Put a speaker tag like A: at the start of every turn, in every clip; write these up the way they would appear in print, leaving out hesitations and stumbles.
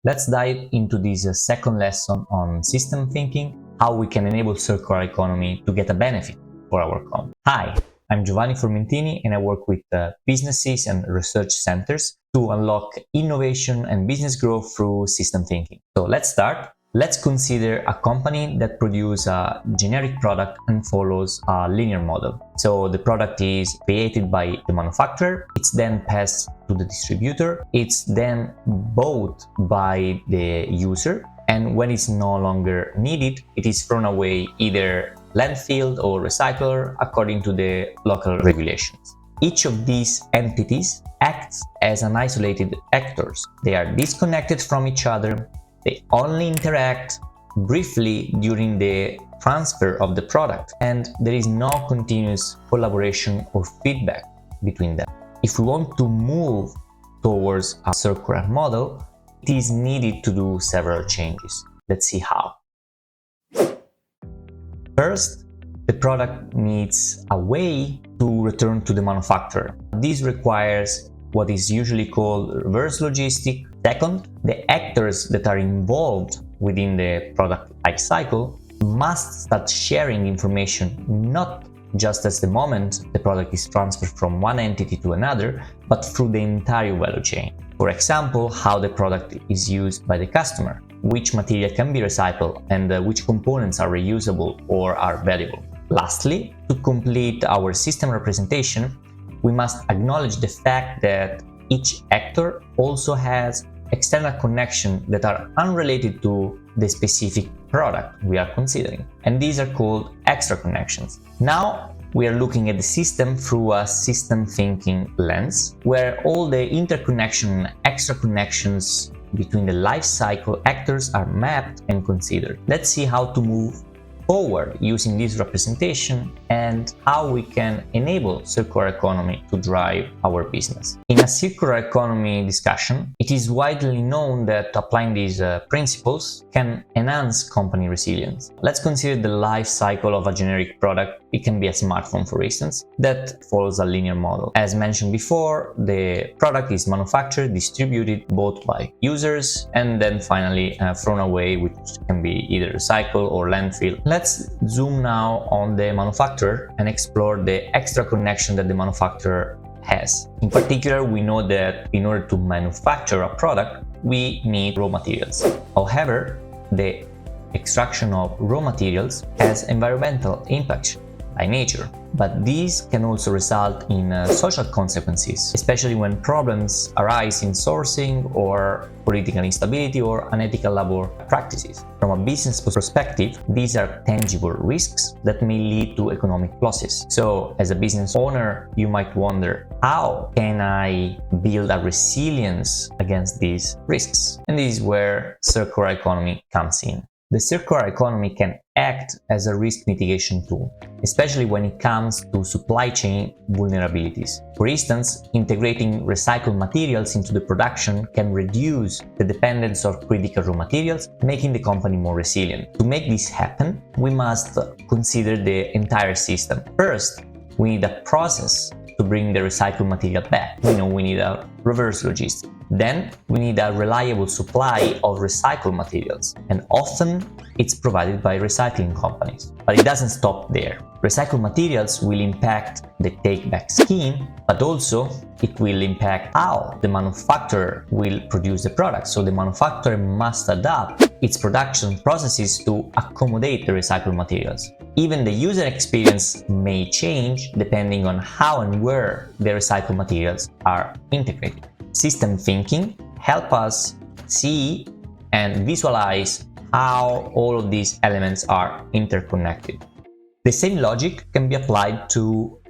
A: Let's dive into this second lesson on system thinking, how we can enable circular economy to get a benefit for our company. Hi, I'm Giovanni Formentini and I work with businesses and research centers to unlock innovation and business growth through system thinking. So let's start. Let's consider a company that produces a generic product and follows a linear model. So the product is created by the manufacturer, it's then passed to the distributor, it's then bought by the user, and when it's no longer needed, it is thrown away either landfill or recycler according to the local regulations. Each of these entities acts as an isolated actors. They are disconnected from each other. They only interact briefly during the transfer of the product, and there is no continuous collaboration or feedback between them. If we want to move towards a circular model, it is needed to do several changes. Let's see how. First, the product needs a way to return to the manufacturer. This requires what is usually called reverse logistic. Second, the actors that are involved within the product life cycle must start sharing information, not just as the moment the product is transferred from one entity to another, but through the entire value chain. For example, how the product is used by the customer, which material can be recycled, and which components are reusable or are valuable. Lastly, to complete our system representation, we must acknowledge the fact that each actor also has external connections that are unrelated to the specific product we are considering, and these are called extra connections. Now we are looking at the system through a system thinking lens, where all the interconnection and extra connections between the life cycle actors are mapped and considered. Let's see how to move forward using this representation and how we can enable circular economy to drive our business. In a circular economy discussion, it is widely known that applying these principles can enhance company resilience. Let's consider the life cycle of a generic product. It can be a smartphone, for instance, that follows a linear model. As mentioned before, the product is manufactured, distributed, bought by users, and then finally thrown away, which can be either recycled or landfill. Let's zoom now on the manufacturer and explore the extra connection that the manufacturer has. In particular, we know that in order to manufacture a product, we need raw materials. However, the extraction of raw materials has environmental impacts by nature, but these can also result in social consequences, especially when problems arise in sourcing or political instability or unethical labor practices. From a business perspective, these are tangible risks that may lead to economic losses. So, as a business owner, you might wonder, how can I build a resilience against these risks? And this is where circular economy comes in. The circular economy can act as a risk mitigation tool, especially when it comes to supply chain vulnerabilities. For instance, integrating recycled materials into the production can reduce the dependence on critical raw materials, making the company more resilient. To make this happen, we must consider the entire system. First, we need a process to bring the recycled material back. We need a reverse logistics. Then we need a reliable supply of recycled materials, and often it's provided by recycling companies. But it doesn't stop there. Recycled materials will impact the take-back scheme, but also it will impact how the manufacturer will produce the product. So the manufacturer must adapt its production processes to accommodate the recycled materials. Even the user experience may change depending on how and where the recycled materials are integrated. System thinking helps us see and visualize how all of these elements are interconnected. The same logic can be applied to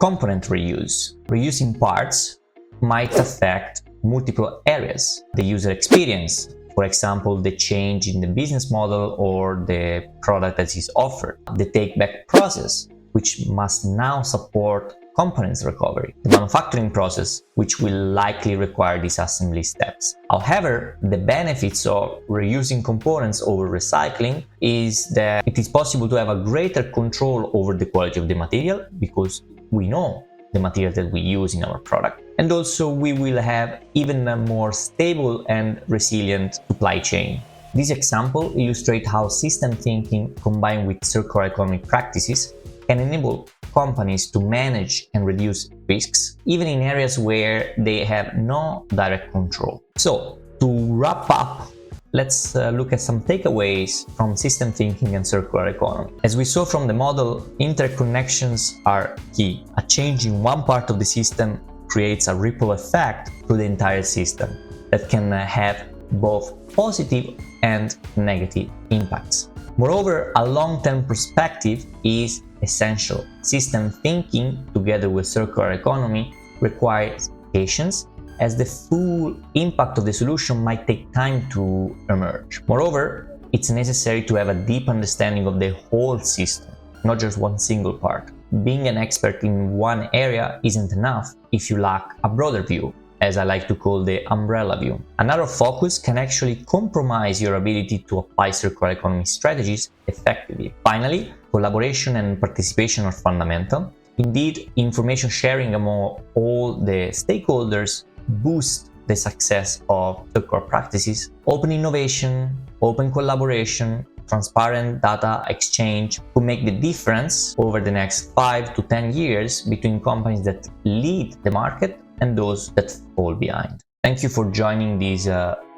A: component reuse. Reusing parts might affect multiple areas. The user experience, for example, the change in the business model or the product that is offered. The take-back process, which must now support components recovery. The manufacturing process, which will likely require disassembly steps. However, the benefits of reusing components over recycling is that it is possible to have a greater control over the quality of the material, because we know the material that we use in our product. And also we will have even a more stable and resilient supply chain. This example illustrates how system thinking combined with circular economy practices can enable companies to manage and reduce risks, even in areas where they have no direct control. So, to wrap up, let's look at some takeaways from system thinking and circular economy. As we saw from the model, interconnections are key. A change in one part of the system creates a ripple effect through the entire system that can have both positive and negative impacts. Moreover, a long-term perspective is essential. System thinking, together with circular economy, requires patience, as the full impact of the solution might take time to emerge. Moreover, it's necessary to have a deep understanding of the whole system, not just one single part. Being an expert in one area isn't enough if you lack a broader view, as I like to call the umbrella view. Another focus can actually compromise your ability to apply circular economy strategies effectively. Finally, collaboration and participation are fundamental. Indeed, information sharing among all the stakeholders boosts the success of circular practices. Open innovation, open collaboration, transparent data exchange could make the difference over the next 5 to 10 years between companies that lead the market and those that fall behind. Thank you for joining this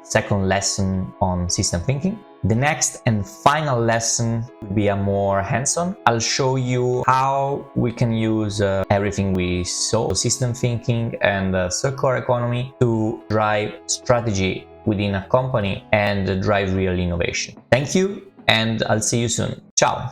A: second lesson on system thinking. The next and final lesson will be a more hands-on. I'll show you how we can use everything we saw, system thinking and circular economy, to drive strategy within a company and drive real innovation. Thank you, and I'll see you soon. Ciao!